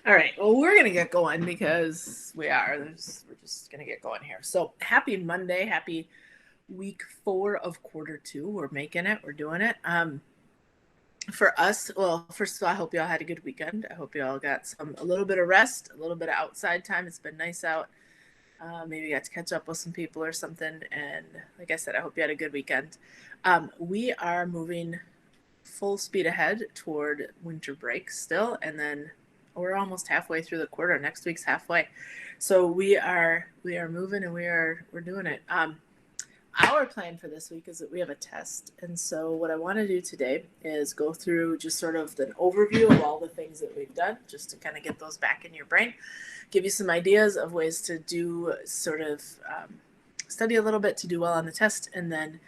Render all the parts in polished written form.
All right. Well, we're going to get going because we're just going to get going here. So happy Monday. Happy week 4 of quarter 2. We're making it. We're doing it. For us, well, first of all, I hope you all had a good weekend. I hope you all got a little bit of rest, a little bit of outside time. It's been nice out. Maybe you got to catch up with some people or something. And like I said, I hope you had a good weekend. We are moving full speed ahead toward winter break still, and then we're almost halfway through the quarter. Next week's halfway, so we are moving and we're doing it. Our plan for this week is that we have a test, and so what I want to do today is go through just sort of an overview of all the things that we've done, just to kind of get those back in your brain, give you some ideas of ways to do sort of study a little bit to do well on the test, and then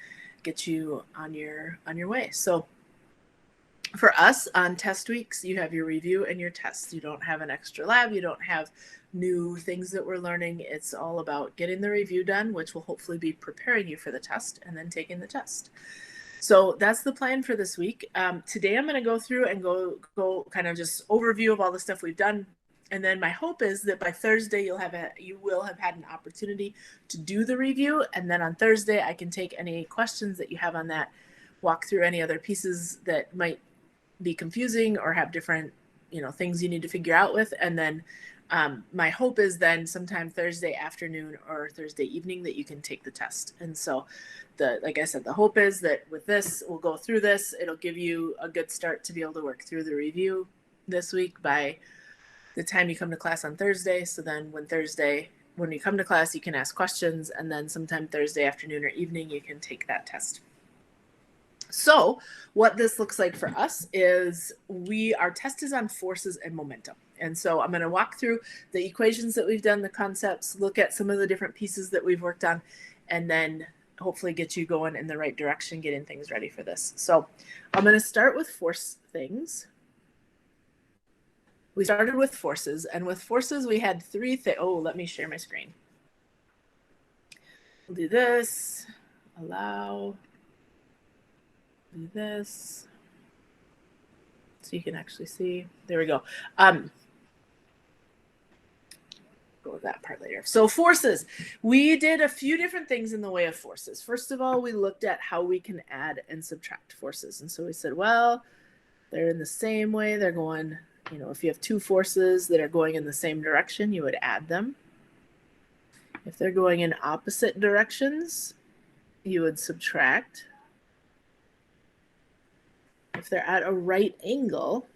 get you on your way. So for us on test weeks, you have your review and your tests. You don't have an extra lab. You don't have new things that we're learning. It's all about getting the review done, which will hopefully be preparing you for the test, and then taking the test. So that's the plan for this week. Today I'm going to go through and go kind of just overview of all the stuff we've done. And then my hope is that by Thursday you will have had an opportunity to do the review. And then on Thursday I can take any questions that you have on that, walk through any other pieces that might be confusing or have different things you need to figure out with, and then my hope is then sometime Thursday afternoon or Thursday evening that you can take the test. And so like I said, the hope is that with this, we'll go through this, it'll give you a good start to be able to work through the review this week by the time you come to class on Thursday. So then when you come to class, you can ask questions, and then sometime Thursday afternoon or evening you can take that test. So what this looks like for us is our test is on forces and momentum. And so I'm going to walk through the equations that we've done, the concepts, look at some of the different pieces that we've worked on, and then hopefully get you going in the right direction, getting things ready for this. So I'm going to start with force things. We started with forces, and with forces we had 3 things. Oh, let me share my screen. We'll do this, allow, do this so you can actually see. There we go. Go with that part later. So forces, we did a few different things in the way of forces. First of all, we looked at how we can add and subtract forces, and so we said, well, they're in the same way. They're going, if you have 2 forces that are going in the same direction, you would add them. If they're going in opposite directions, you would subtract. If they're at a right angle,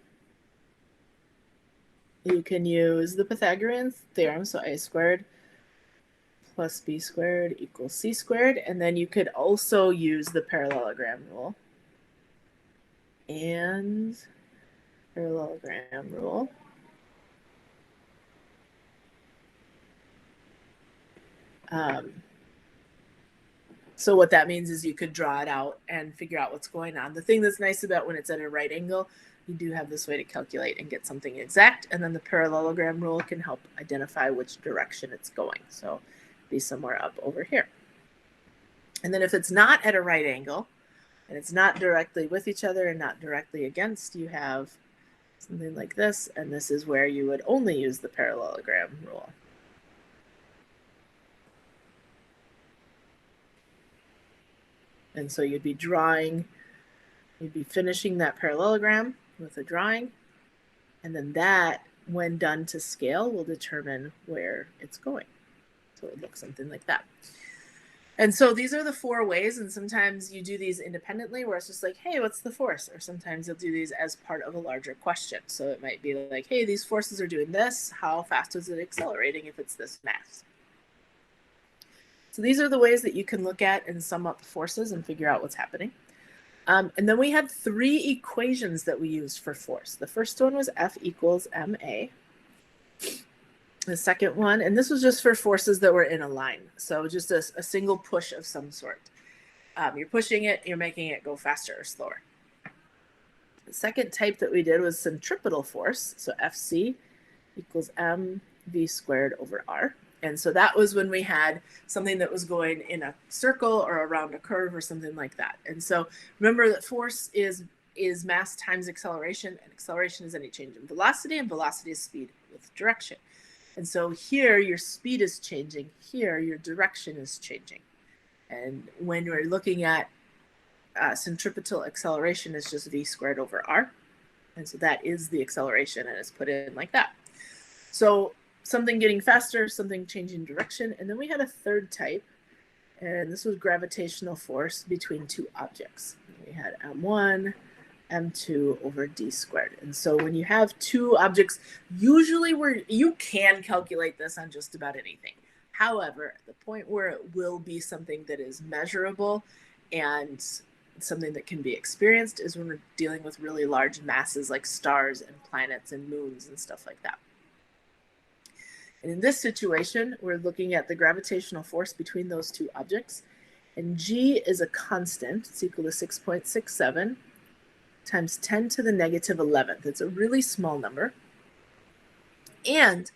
you can use the Pythagorean theorem, so a squared plus b squared equals c squared, and then you could also use the parallelogram rule. And parallelogram rule. So what that means is you could draw it out and figure out what's going on. The thing that's nice about when it's at a right angle, you do have this way to calculate and get something exact, and then the parallelogram rule can help identify which direction it's going. So be somewhere up over here. And then if it's not at a right angle, and it's not directly with each other and not directly against, you have something like this, and this is where you would only use the parallelogram rule. And so you'd be finishing that parallelogram with a drawing, and then that, when done to scale, will determine where it's going. So it looks something like that. And so these are the 4 ways, and sometimes you do these independently where it's just like, hey, what's the force? Or sometimes you'll do these as part of a larger question. So it might be like, hey, these forces are doing this. How fast is it accelerating if it's this mass? So these are the ways that you can look at and sum up forces and figure out what's happening. And then we had 3 equations that we used for force. The first one was F equals ma. The second one, and this was just for forces that were in a line. So just a single push of some sort. You're pushing it, you're making it go faster or slower. The second type that we did was centripetal force. So Fc equals mv squared over r. And so that was when we had something that was going in a circle or around a curve or something like that. And so remember that force is mass times acceleration, and acceleration is any change in velocity, and velocity is speed. with direction. And so here your speed is changing, here your direction is changing. And when we're looking at centripetal acceleration is just v squared over r. And so that is the acceleration, and it's put in like that. So something getting faster, something changing direction. And then we had a third type, and this was gravitational force between two objects. We had m1, m2 over d squared. And so when you have two objects, usually you can calculate this on just about anything. However, the point where it will be something that is measurable and something that can be experienced is when we're dealing with really large masses like stars and planets and moons and stuff like that. And in this situation, we're looking at the gravitational force between those two objects. And g is a constant. It's equal to 6.67 times 10 to the negative 11th. It's a really small number. And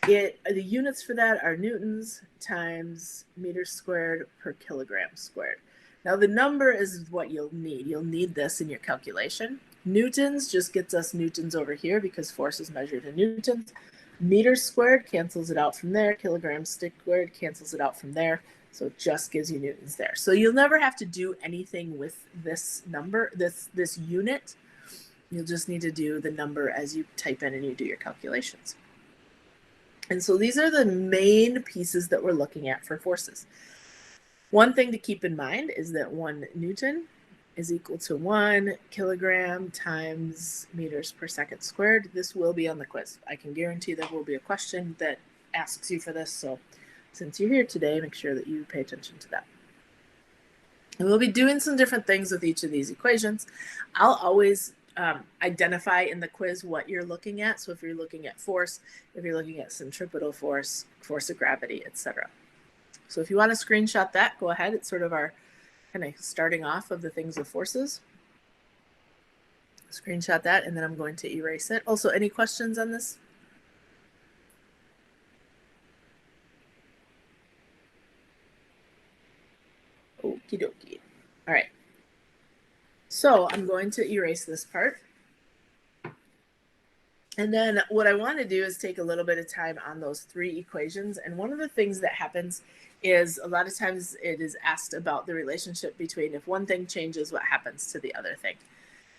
the units for that are newtons times meters squared per kilogram squared. Now the number is what you'll need. You'll need this in your calculation. Newtons just gets us newtons over here because force is measured in newtons. Meters squared cancels it out from there. Kilograms squared cancels it out from there. So it just gives you newtons there. So you'll never have to do anything with this number, this unit. You'll just need to do the number as you type in and you do your calculations. And so these are the main pieces that we're looking at for forces. One thing to keep in mind is that 1 Newton is equal to 1 kilogram times meters per second squared. This will be on the quiz. I can guarantee there will be a question that asks you for this. So since you're here today, make sure that you pay attention to that. And we'll be doing some different things with each of these equations. I'll always identify in the quiz what you're looking at. So if you're looking at force, if you're looking at centripetal force, force of gravity, etc. So if you want to screenshot that, go ahead. It's sort of our kind of starting off of the things with forces. Screenshot that, and then I'm going to erase it. Also, any questions on this? Okie dokie. All right. So I'm going to erase this part. And then what I want to do is take a little bit of time on those three equations. And one of the things that happens is a lot of times it is asked about the relationship between if one thing changes, what happens to the other thing.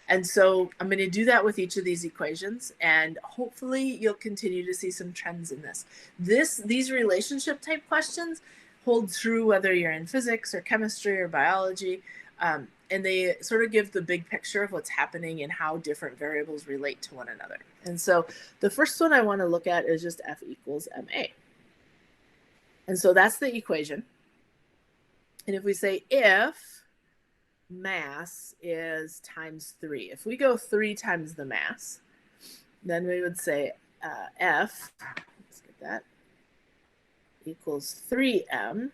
And so I'm going to do that with each of these equations, and hopefully you'll continue to see some trends in this. These relationship type questions hold true whether you're in physics or chemistry or biology, and they sort of give the big picture of what's happening and how different variables relate to one another. And so the first one I want to look at is just F equals ma. And so that's the equation. And if we say if mass is times 3, if we go 3 times the mass, then we would say F, let's get that, equals 3m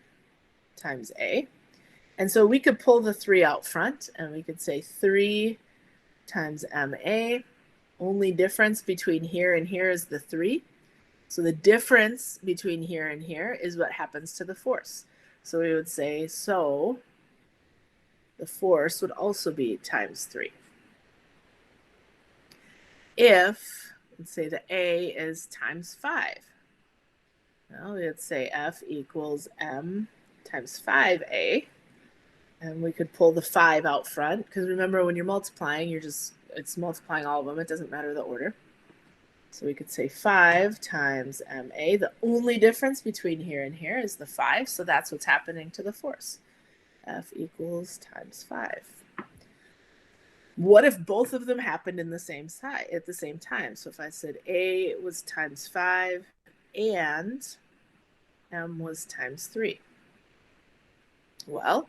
times a. And so we could pull the 3 out front, and we could say 3 times ma. Only difference between here and here is the 3. So the difference between here and here is what happens to the force. So we would say, so the force would also be times 3. If, let's say the A is times 5. Well, we would say F equals m times 5a. And we could pull the 5 out front, because remember when you're multiplying, it's multiplying all of them. It doesn't matter the order. So we could say 5 times ma. The only difference between here and here is the 5. So that's what's happening to the force. F equals times 5. What if both of them happened in the same side at the same time? So if I said A was times 5 and m was times 3. Well,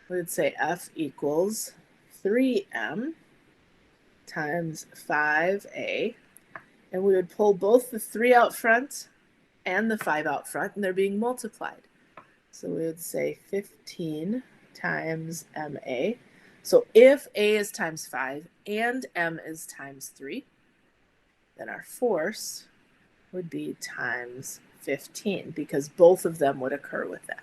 we would say F equals 3m times 5a. And we would pull both the 3 out front and the 5 out front, and they're being multiplied. So we would say 15 times ma. So if a is times 5 and m is times 3, then our force would be times 15, because both of them would occur with that.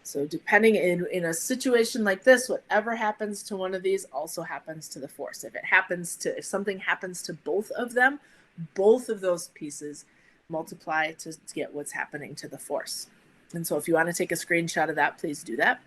So depending in a situation like this, whatever happens to one of these also happens to the force. If something happens to both of them, both of those pieces multiply to get what's happening to the force. And so if you want to take a screenshot of that, please do that.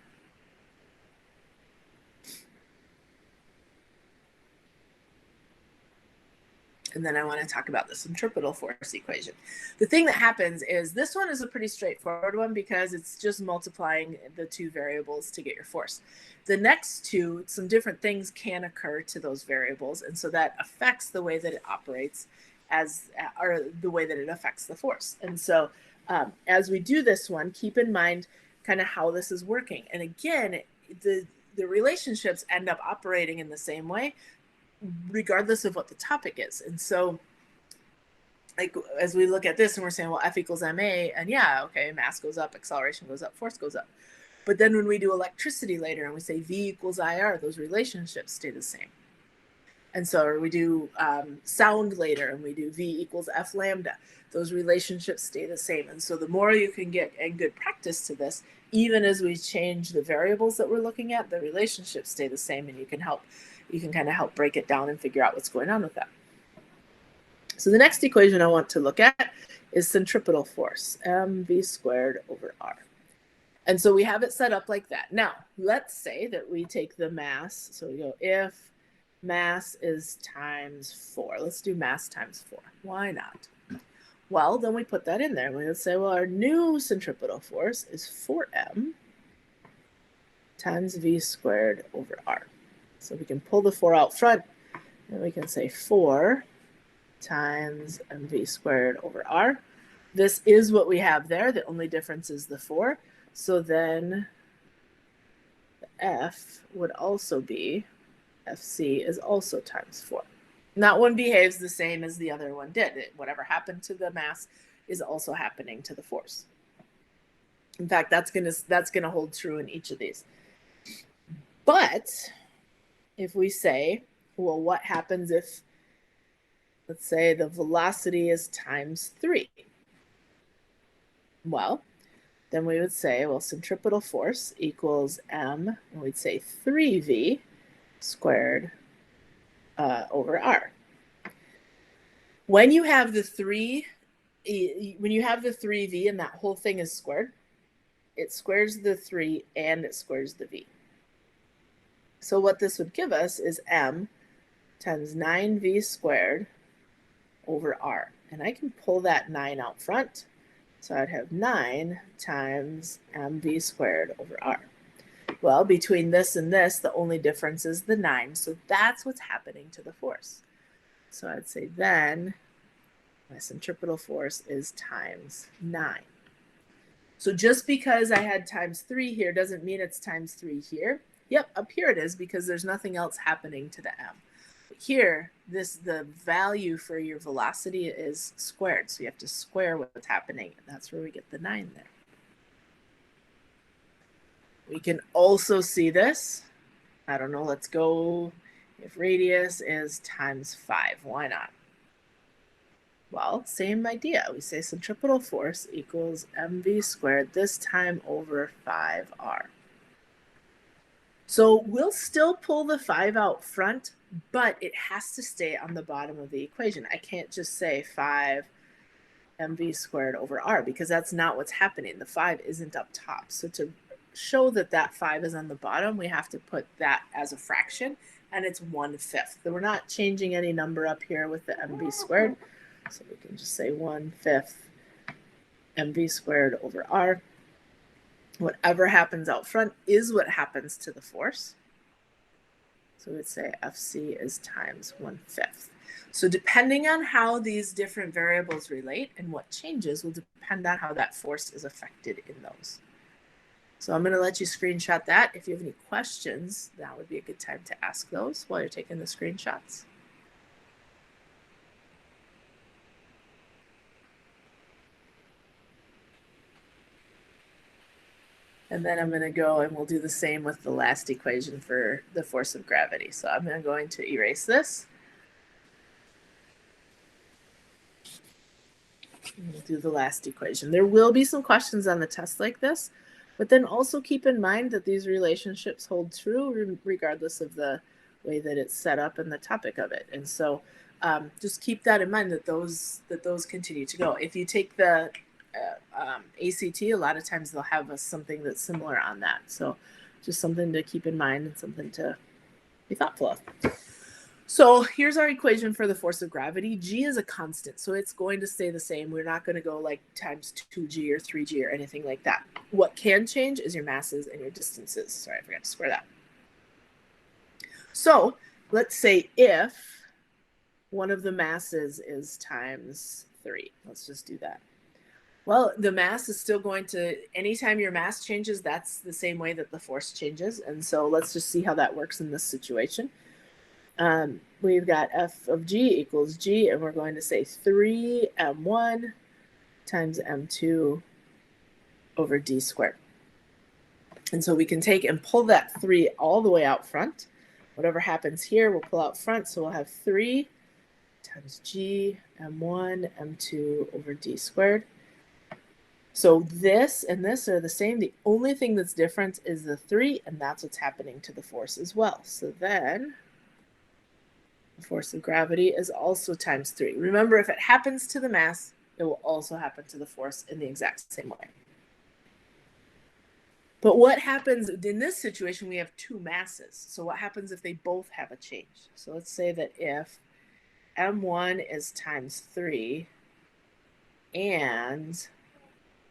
And then I want to talk about the centripetal force equation. The thing that happens is this one is a pretty straightforward one because it's just multiplying the two variables to get your force. The next two, some different things can occur to those variables. And so that affects the way that it operates or the way that it affects the force. And so as we do this one, keep in mind kind of how this is working. And again, the relationships end up operating in the same way, regardless of what the topic is. And so like as we look at this and we're saying, well, F equals ma, and yeah, okay, mass goes up, acceleration goes up, force goes up. But then when we do electricity later and we say V equals IR, those relationships stay the same. And so we do sound later and we do V equals F lambda, those relationships stay the same. And so the more you can get a good practice to this, even as we change the variables that we're looking at, the relationships stay the same, and you can kind of help break it down and figure out what's going on with that. So the next equation I want to look at is centripetal force, mv squared over r. And so we have it set up like that. Now, let's say that we take the mass. So we go if mass is times 4. Let's do mass times 4. Why not? Well, then we put that in there. We would say, well, our new centripetal force is 4m times v squared over r. So we can pull the 4 out front, and we can say 4 times mv squared over r. This is what we have there. The only difference is the 4. So then the F would also be, FC is also times 4. And that one behaves the same as the other one did. Whatever happened to the mass is also happening to the force. In fact, that's gonna hold true in each of these. But if we say, well, what happens if, let's say, the velocity is times 3? Well, then we would say, well, centripetal force equals m, and we'd say 3v squared over r. When you have the 3v and that whole thing is squared, it squares the 3 and it squares the v. So what this would give us is m times 9v squared over r. And I can pull that 9 out front. So I'd have 9 times mv squared over r. Well, between this and this, the only difference is the 9. So that's what's happening to the force. So I'd say then my centripetal force is times 9. So just because I had times 3 here doesn't mean it's times 3 here. Yep, up here it is because there's nothing else happening to the m. But here, the value for your velocity is squared. So you have to square what's happening. And that's where we get the 9 there. We can also see this. I don't know, let's go, if radius is times 5, why not? Well, same idea. We say centripetal force equals mv squared, this time over 5r. So we'll still pull the 5 out front, but it has to stay on the bottom of the equation. I can't just say 5 mv squared over r because that's not what's happening. The 5 isn't up top. So to show that that 5 is on the bottom, we have to put that as a fraction, and it's 1/5. So we're not changing any number up here with the mv squared. So we can just say 1/5 mv squared over r. Whatever happens out front is what happens to the force. So we'd say FC is times 1/5. So depending on how these different variables relate and what changes will depend on how that force is affected in those. So I'm going to let you screenshot that. If you have any questions, that would be a good time to ask those while you're taking the screenshots. And then I'm going to go and we'll do the same with the last equation for the force of gravity. So I'm going to erase this. We'll do the last equation. There will be some questions on the test like this, but then also keep in mind that these relationships hold true regardless of the way that it's set up and the topic of it. And so just keep that in mind that those continue to go. If you take the ACT, a lot of times they'll have something that's similar on that. So just something to keep in mind and something to be thoughtful of. So here's our equation for the force of gravity. G is a constant, so it's going to stay the same. We're not going to go like times 2G or 3G or anything like that. What can change is your masses and your distances. Sorry, I forgot to square that. So let's say if one of the masses is times 3. Let's just do that. Well, the mass is still going to, anytime your mass changes, that's the same way that the force changes. And so let's just see how that works in this situation. We've got F of G equals G, and we're going to say 3m1 times m2 over d squared. And so we can take and pull that 3 all the way out front. Whatever happens here, we'll pull out front. So we'll have 3 times G m1 m2 over d squared. So this and this are the same. The only thing that's different is the 3, and that's what's happening to the force as well. So then the force of gravity is also times 3. Remember, if it happens to the mass, it will also happen to the force in the exact same way. But what happens in this situation, we have 2 masses. So what happens if they both have a change? So let's say that if m1 is times 3 and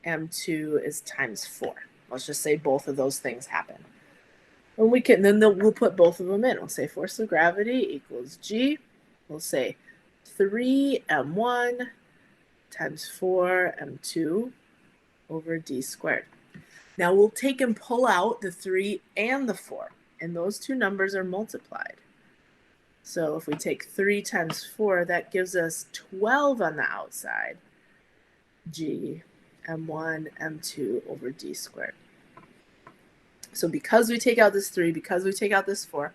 m2 is times 4. Let's just say both of those things happen. And we can we'll put both of them in. We'll say force of gravity equals G. We'll say 3m1 times 4m2 over d squared. Now we'll take and pull out the 3 and the 4, and those two numbers are multiplied. So if we take 3 times 4, that gives us 12 on the outside. G m1 m2 over d squared. So because we take out this 3, because we take out this 4,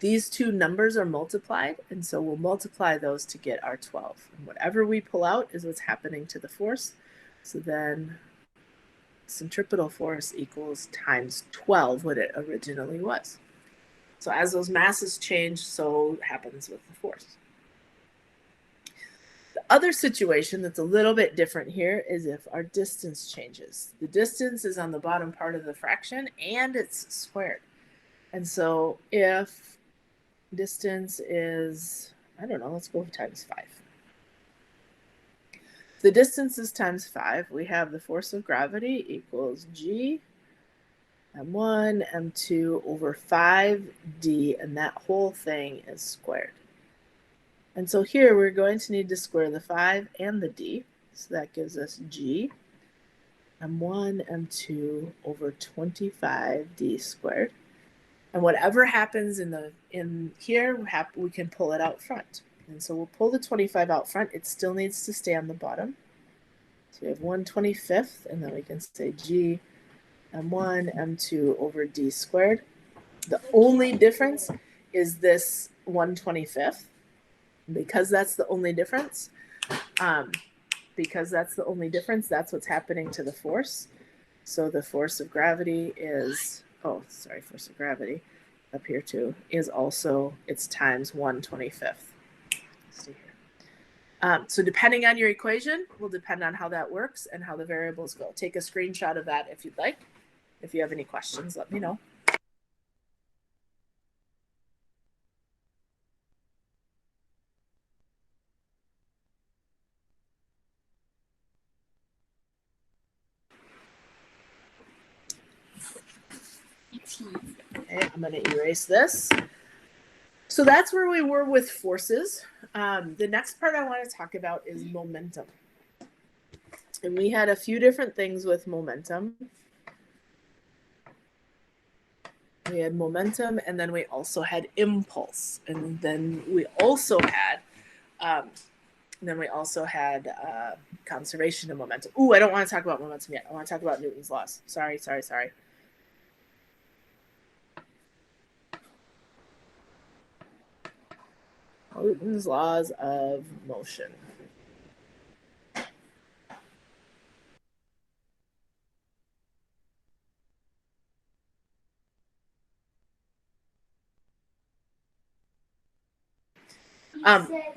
these two numbers are multiplied, and so we'll multiply those to get our 12. And whatever we pull out is what's happening to the force. So then centripetal force equals times 12 what it originally was. So as those masses change, so happens with the force. The other situation that's a little bit different here is if our distance changes. The distance is on the bottom part of the fraction and it's squared. And so if distance is, I don't know, let's go times 5. If the distance is times 5, we have the force of gravity equals G m1 m2 over 5d, and that whole thing is squared. And so here we're going to need to square the 5 and the d. So that gives us G m1 m2 over 25d squared. And whatever happens in here, we can pull it out front. And so we'll pull the 25 out front. It still needs to stay on the bottom. So we have 1/25, and then we can say G m1 m2 over d squared. The only difference is this 1/25. Because that's the only difference, that's what's happening to the force. So the force of gravity is, force of gravity up here too, is also, it's times 1/25. See here. So depending on your equation will depend on how that works and how the variables go. Take a screenshot of that if you'd like. If you have any questions, let me know. Okay, I'm going to erase this. So that's where we were with forces. The next part I want to talk about is momentum. And we had a few different things with momentum. We had momentum, and then we also had impulse. And then we also had conservation of momentum. Ooh, I don't want to talk about momentum yet. I want to talk about Newton's laws. Sorry. Newton's laws of motion.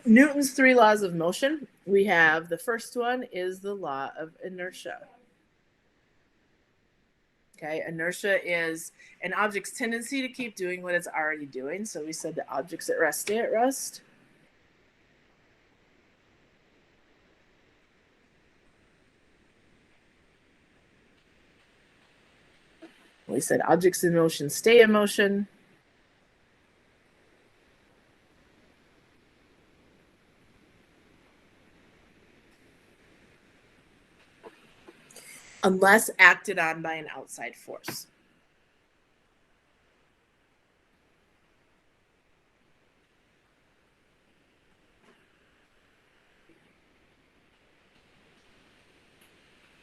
Newton's three laws of motion. We have the first one is the law of inertia. Okay, inertia is an object's tendency to keep doing what it's already doing. So we said that objects at rest stay at rest. We said objects in motion stay in motion. Unless acted on by an outside force.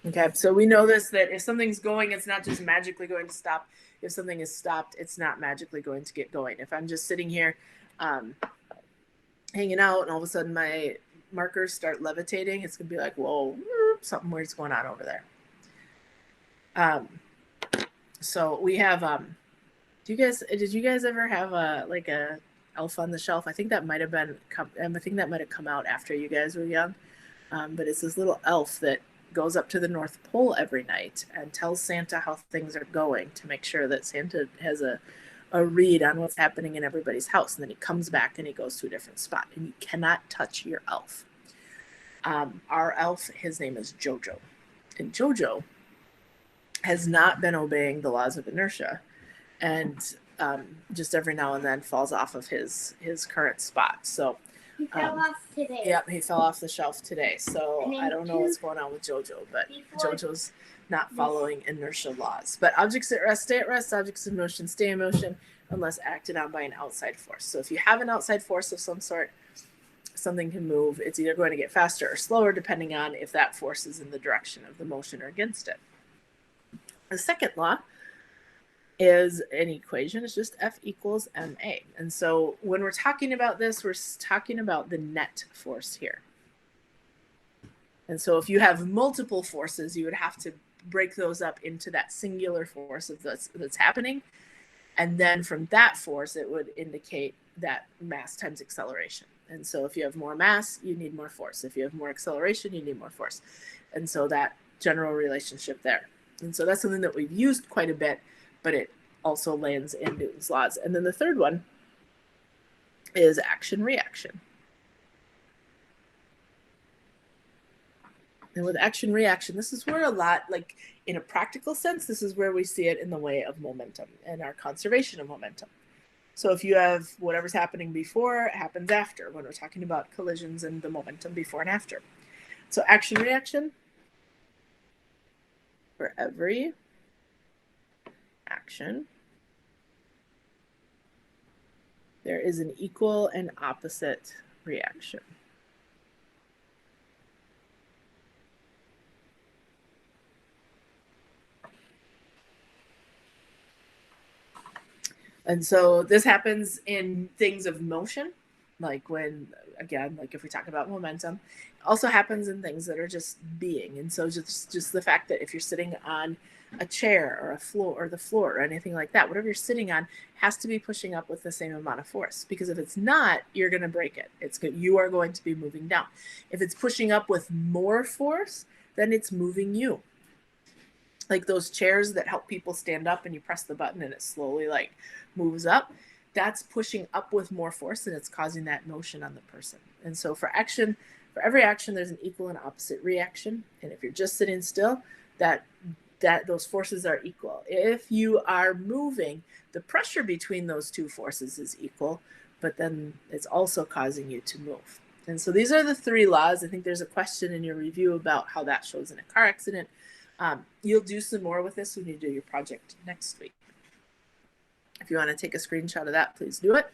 Okay, so we know this, that if something's going, it's not just magically going to stop. If something is stopped, it's not magically going to get going. If I'm just sitting here hanging out and all of a sudden my markers start levitating, it's going to be like, whoa, something weird's going on over there. So we have, did you guys ever have like a Elf on the Shelf? I think that might have come out after you guys were young. But it's this little elf that goes up to the North Pole every night and tells Santa how things are going to make sure that Santa has a read on what's happening in everybody's house. And then he comes back and he goes to a different spot. And you cannot touch your elf. Our elf, his name is Jojo. And Jojo has not been obeying the laws of inertia. And just every now and then falls off of his current spot. So he fell off today. Yep, he fell off the shelf today. So I don't know what's going on with Jojo, but Jojo's not following inertia laws. But objects at rest stay at rest, objects in motion stay in motion unless acted on by an outside force. So if you have an outside force of some sort, something can move. It's either going to get faster or slower depending on if that force is in the direction of the motion or against it. The second law is an equation. It's just F equals ma. And so when we're talking about this, we're talking about the net force here. And so if you have multiple forces, you would have to break those up into that singular force of that's happening. And then from that force, it would indicate that mass times acceleration. And so if you have more mass, you need more force. If you have more acceleration, you need more force. And so that general relationship there. And so that's something that we've used quite a bit, but it also lands in Newton's laws. And then the third one is action-reaction. And with action-reaction, this is where a lot, like in a practical sense, this is where we see it in the way of momentum and our conservation of momentum. So if you have whatever's happening before, it happens after, when we're talking about collisions and the momentum before and after. So action-reaction, for every action, there is an equal and opposite reaction. And so this happens in things of motion, like when, again, like if we talk about momentum, it also happens in things that are just being. And so just the fact that if you're sitting on a chair or a floor or the floor or anything like that, whatever you're sitting on has to be pushing up with the same amount of force, because if it's not, you're going to break it. You are going to be moving down. If it's pushing up with more force, then it's moving you. Like those chairs that help people stand up and you press the button and it slowly like moves up, that's pushing up with more force and it's causing that motion on the person. And so for every action, there's an equal and opposite reaction. And if you're just sitting still, that those forces are equal. If you are moving, the pressure between those two forces is equal, but then it's also causing you to move. And so these are the three laws. I think there's a question in your review about how that shows in a car accident. You'll do some more with this when you do your project next week. If you want to take a screenshot of that, please do it.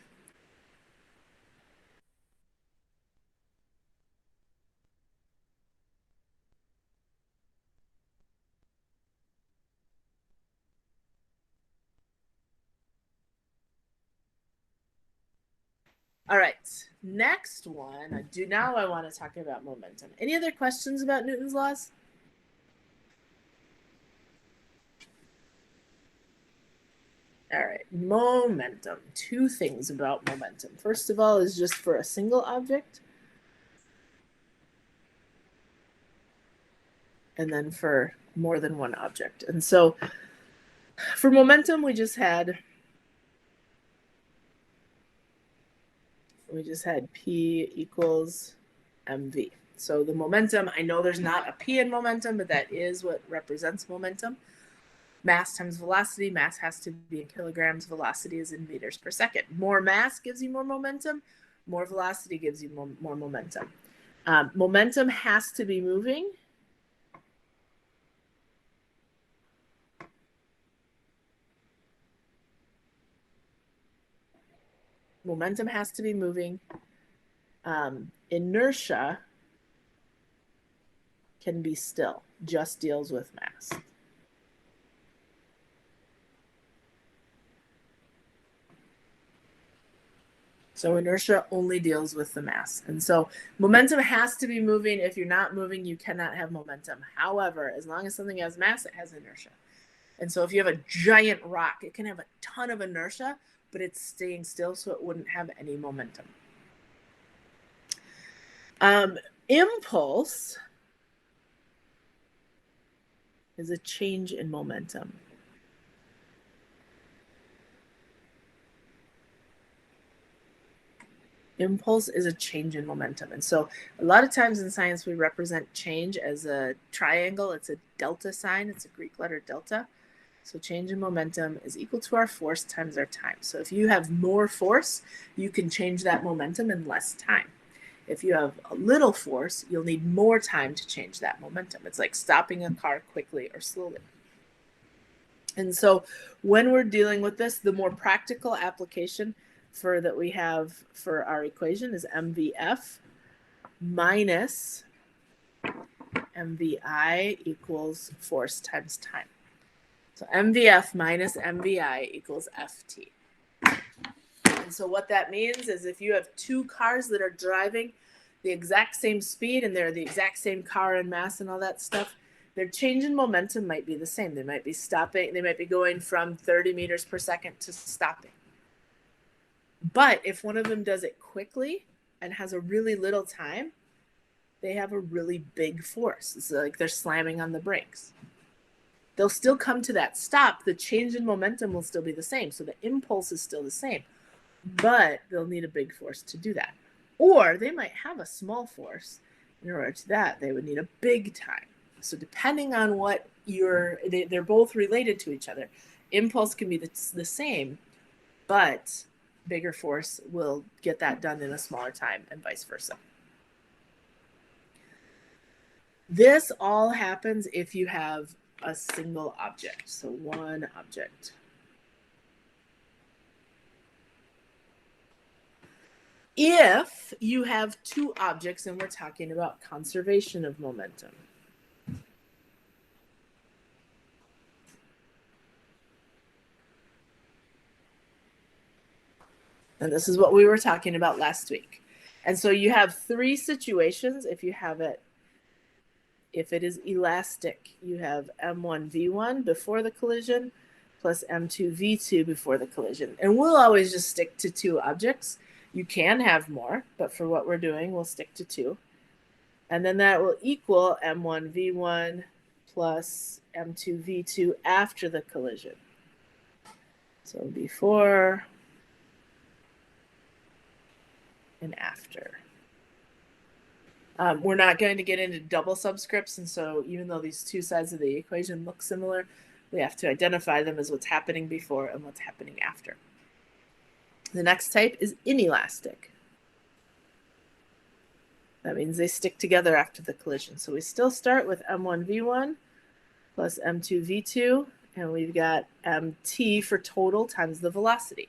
All right, next one. I want to talk about momentum. Any other questions about Newton's laws? All right, momentum. Two things about momentum. First of all is just for a single object. And then for more than one object. And so for momentum, we just had P equals mv. So the momentum, I know there's not a P in momentum, but that is what represents momentum. Mass times velocity. Mass has to be in kilograms. Velocity is in meters per second. More mass gives you more momentum. More velocity gives you more momentum. Momentum has to be moving. Momentum has to be moving. Inertia can be still, just deals with mass. So inertia only deals with the mass. And so momentum has to be moving. If you're not moving, you cannot have momentum. However, as long as something has mass, it has inertia. And so if you have a giant rock, it can have a ton of inertia, but it's staying still, so it wouldn't have any momentum. Impulse is a change in momentum. Impulse is a change in momentum. And so a lot of times in science, we represent change as a triangle. It's a delta sign. It's a Greek letter delta. So change in momentum is equal to our force times our time. So if you have more force, you can change that momentum in less time. If you have a little force, you'll need more time to change that momentum. It's like stopping a car quickly or slowly. And so when we're dealing with this, the more practical application that we have for our equation is MVF minus MVI equals force times time. So MVF minus MVI equals FT. And so what that means is if you have two cars that are driving the exact same speed and they're the exact same car and mass and all that stuff, their change in momentum might be the same. They might be stopping, they might be going from 30 meters per second to stopping. But if one of them does it quickly and has a really little time, they have a really big force. It's like they're slamming on the brakes. They'll still come to that stop. The change in momentum will still be the same. So the impulse is still the same, but they'll need a big force to do that. Or they might have a small force. In order to that, they would need a big time. So depending on what they're both related to each other. Impulse can be the same, but bigger force will get that done in a smaller time and vice versa. This all happens if you have a single object. So one object. If you have two objects and we're talking about conservation of momentum. And this is what we were talking about last week. And so you have three situations if you have it. If it is elastic, you have M1V1 before the collision plus M2V2 before the collision. And we'll always just stick to two objects. You can have more, but for what we're doing, we'll stick to two. And then that will equal M1V1 plus M2V2 after the collision. So before and after. We're not going to get into double subscripts, and so even though these two sides of the equation look similar, we have to identify them as what's happening before and what's happening after. The next type is inelastic. That means they stick together after the collision. So we still start with M1V1 plus M2V2, and we've got MT for total times the velocity.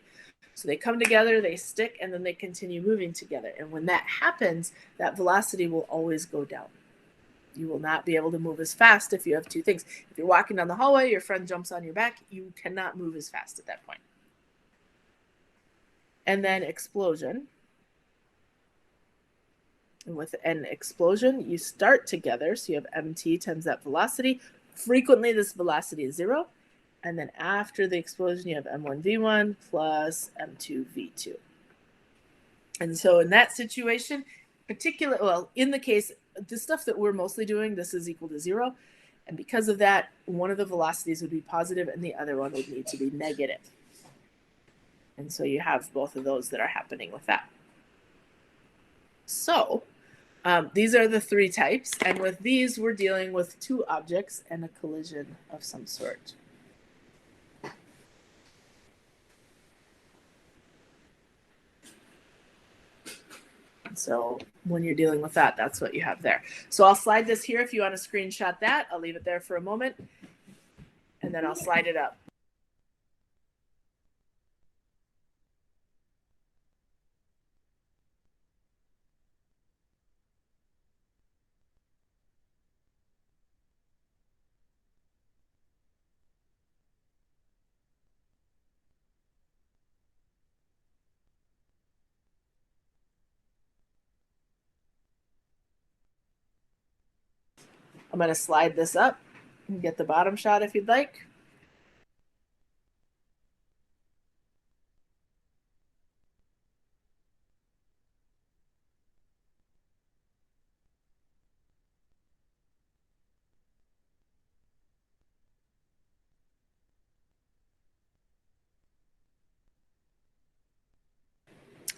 So they come together, they stick, and then they continue moving together. And when that happens, that velocity will always go down. You will not be able to move as fast if you have two things. If you're walking down the hallway, your friend jumps on your back, you cannot move as fast at that point. And then explosion. And with an explosion, you start together. So you have MT times that velocity. Frequently, this velocity is 0. And then after the explosion, you have M1V1 plus M2V2. And so in that situation, in the case, the stuff that we're mostly doing, this is equal to 0. And because of that, one of the velocities would be positive and the other one would need to be negative. And so you have both of those that are happening with that. So these are the 3 types. And with these, we're dealing with 2 objects and a collision of some sort. So when you're dealing with that, that's what you have there. So I'll slide this here if you want to screenshot that. I'll leave it there for a moment, and then I'll slide it up. I'm going to slide this up and get the bottom shot if you'd like.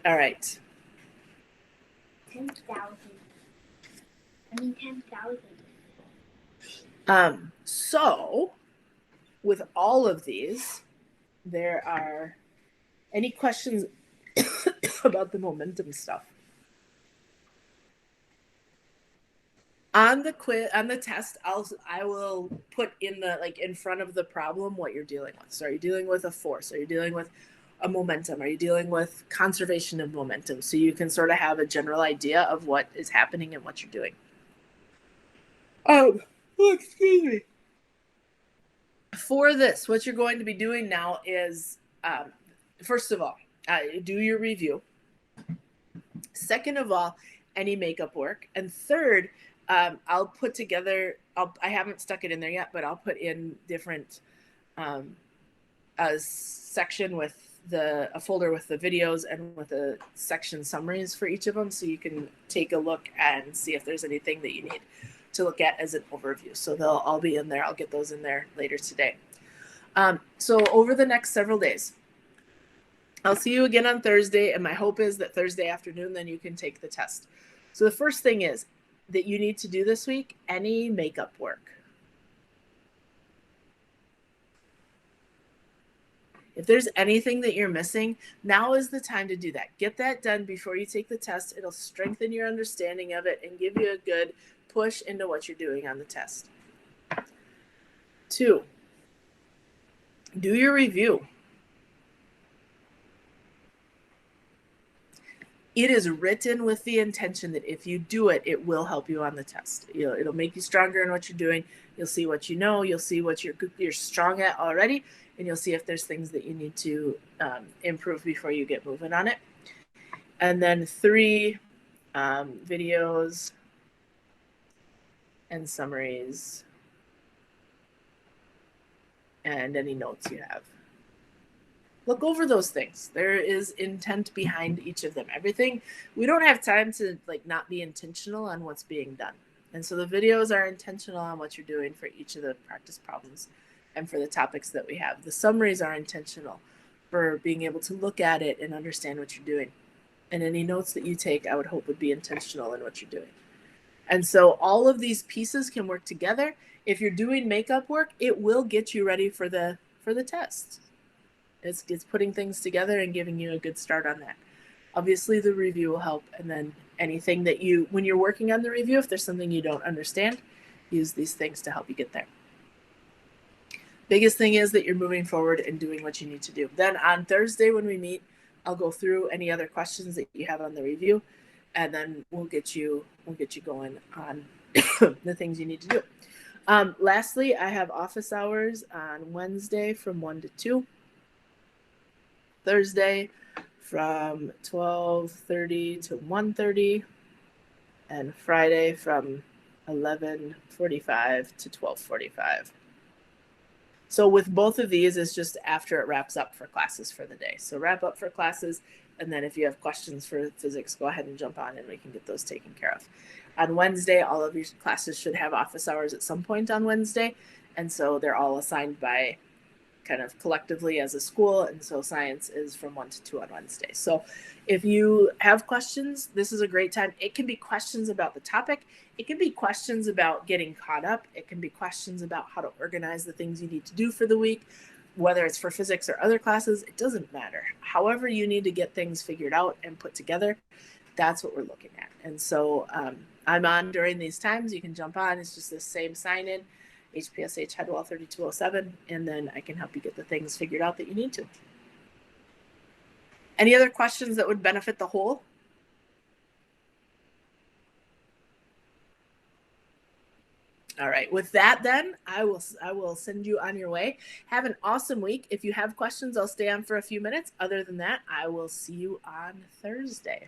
All right. 10,000. I mean 10,000. So with all of these, there are any questions about the momentum stuff? On the quiz, on the test, I will put in front of the problem what you're dealing with. So are you dealing with a force? Are you dealing with a momentum? Are you dealing with conservation of momentum? So you can sort of have a general idea of what is happening and what you're doing. Excuse me. For this, what you're going to be doing now is, first of all, do your review. Second of all, any makeup work. And third, I'll put together, I haven't stuck it in there yet, but I'll put in different, a section with a folder with the videos and with the section summaries for each of them. So you can take a look and see if there's anything that you need to look at as an overview. So they'll all be in there. I'll get those in there later today. So over the next several days, I'll see you again on Thursday. And my hope is that Thursday afternoon, then you can take the test. So the first thing is that you need to do this week, any makeup work. If there's anything that you're missing, now is the time to do that. Get that done before you take the test. It'll strengthen your understanding of it and give you a good push into what you're doing on the test. 2, do your review. It is written with the intention that if you do it, it will help you on the test. It'll make you stronger in what you're doing. You'll see what you know. You'll see what you're strong at already, and you'll see if there's things that you need to improve before you get moving on it. And then 3, videos and summaries and any notes you have. Look over those things. There is intent behind each of them. Everything, we don't have time to not be intentional on what's being done. And so the videos are intentional on what you're doing for each of the practice problems and for the topics that we have. The summaries are intentional for being able to look at it and understand what you're doing. And any notes that you take, I would hope would be intentional in what you're doing. And so all of these pieces can work together. If you're doing makeup work, it will get you ready for the test. It's putting things together and giving you a good start on that. Obviously, the review will help. And then anything that when you're working on the review, if there's something you don't understand, use these things to help you get there. Biggest thing is that you're moving forward and doing what you need to do. Then on Thursday when we meet, I'll go through any other questions that you have on the review, and then we'll get you going on the things you need to do. Lastly, I have office hours on Wednesday from 1 to 2. Thursday from 12:30 to 1:30, and Friday from 11:45 to 12:45. So with both of these, it's just after it wraps up for classes for the day. So wrap up for classes, and then if you have questions for physics, go ahead and jump on and we can get those taken care of. On Wednesday, all of your classes should have office hours at some point on Wednesday, and so they're all assigned by kind of collectively as a school, and so science is from 1 to 2 on Wednesday. So if you have questions, this is a great time. It can be questions about the topic. It can be questions about getting caught up. It can be questions about how to organize the things you need to do for the week, whether it's for physics or other classes. It doesn't matter. However you need to get things figured out and put together, that's what we're looking at. And so I'm on during these times. You can jump on. It's just the same sign in, HPSH Headwell 3207, and then I can help you get the things figured out that you need to. Any other questions that would benefit the whole? All right, with that then, I will send you on your way. Have an awesome week. If you have questions, I'll stay on for a few minutes. Other than that, I will see you on Thursday.